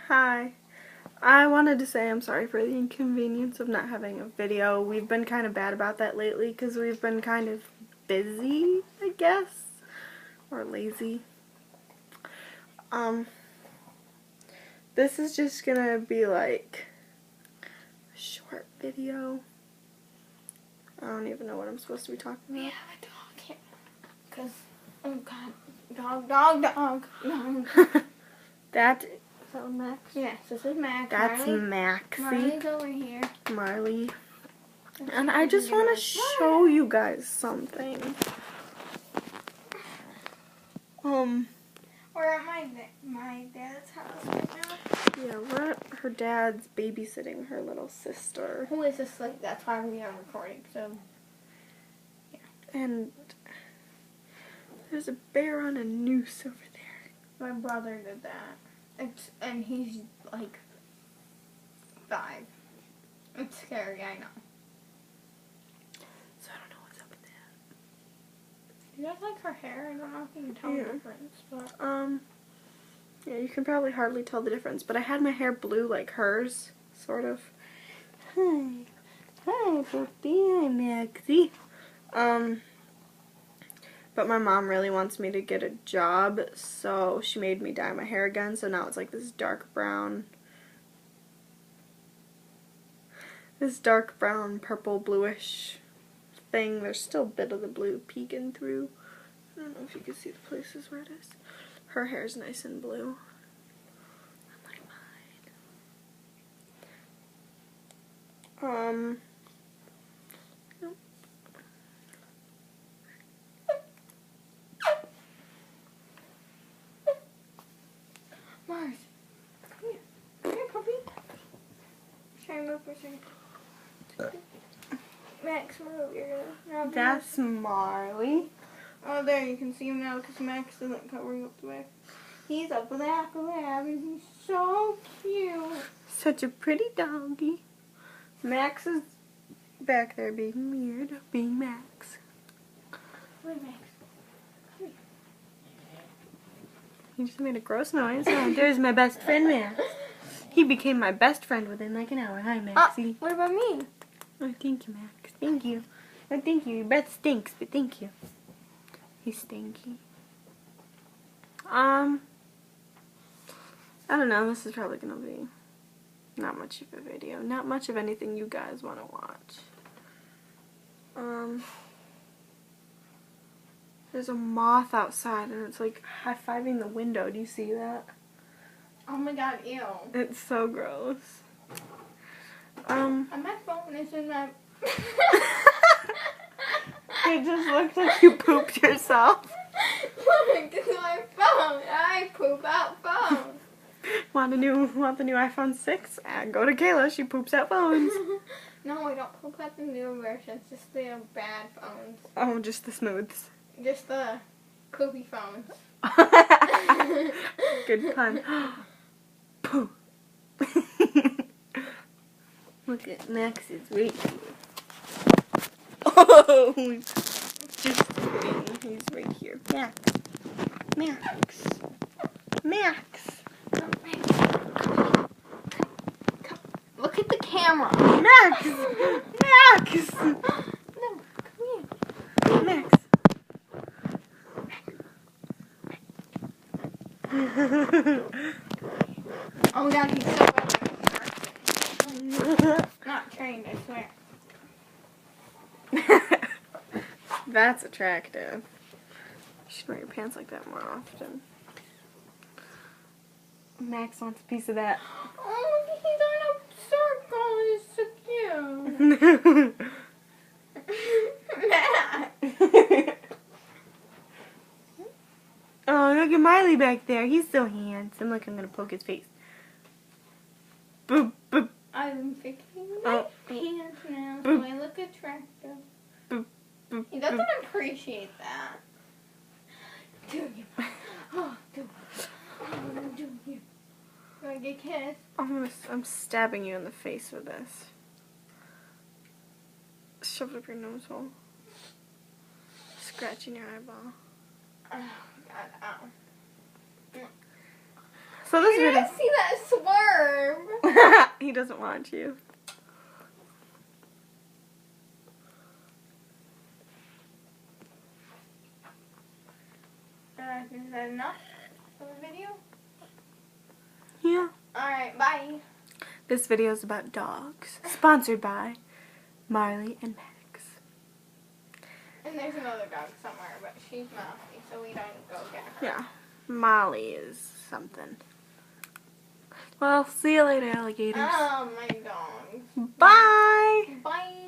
Hi. I wanted to say I'm sorry for the inconvenience of not having a video. We've been kind of bad about that lately because we've been kind of busy, I guess, or lazy. This is just gonna be like a short video. I don't even know what I'm supposed to be talking about. We have a dog here. Because, oh god, dog. That is that Max? Yes, this is Max. That's Marley. Maxie. Marley's over here. Marley. And I just want to show you guys something. We're at my dad's house right now. Yeah, we're at her dad's babysitting her little sister. Who is asleep? That's why we are recording. So, yeah. And there's a bear on a noose over there. My brother did that. And he's like 5. It's scary, I know. So I don't know what's up with that. Do you guys like her hair? I don't know if you can tell the difference, but yeah, you can probably hardly tell the difference, but I had my hair blue like hers, sort of. Hi, puppy, hi, Maxie. But my mom really wants me to get a job, so she made me dye my hair again, so now it's like this dark brown, purple, bluish thing. There's still a bit of the blue peeking through. I don't know if you can see the places where it is. Her hair's nice and blue. Unlike mine. Mars, come here. Come here, puppy. Try and move for a second. Max, move. You're gonna... That's Marley. Oh, there, you can see him now because Max isn't covering up the back. He's a black lab and he's so cute. Such a pretty doggy. Max is back there being weird, being Max. Wait, Max. Come He just made a gross noise. Oh, there's my best friend, Max. He became my best friend within like an hour. Hi, Maxie. What about me? Oh, thank you, Max. Thank you. Oh, thank you. Your breath stinks, but thank you. He's stinky. I don't know. This is probably gonna be not much of a video. Not much of anything you guys want to watch. There's a moth outside, and it's like high-fiving the window. Do you see that? Oh my god, ew. It's so gross. And my phone is in my... It just looked like you pooped yourself. Look, it's my phone. I poop out phones. Want the new iPhone 6? Go to Kayla. She poops out phones. No, I don't poop out the new versions. Just the bad phones. Oh, just the smooths. Just the poopy phones. Good pun. Poo. Look at Max's right here. Oh, just kidding. He's right here. Max. Come. Look at the camera. Max. No, come here. Max. Oh my god, he's so bad. Not trained, I swear. That's attractive. You should wear your pants like that more often. Max wants a piece of that. Oh, he's on a circle. It's so cute. Matt. Oh, look at Miley back there. He's so handsome. Look, I'm going to poke his face. Boop, boop. I'm fixing my pants now so I look attractive. Boop, boop, He doesn't boop. appreciate that. Do you? Oh, do you? You want to get kissed? I'm stabbing you in the face with this. Shove it up your nose hole. Scratching your eyeball. Oh, God, ow. So this You're video. gonna see that swerve. He doesn't want you. Is that enough for the video? Yeah. Alright, bye. This video is about dogs. Sponsored by Marley and Max. And there's another dog somewhere, but she's mouthy, so we don't go get her. Yeah. Molly is something. Well, see you later, alligators. Oh, my dog. Bye. Bye.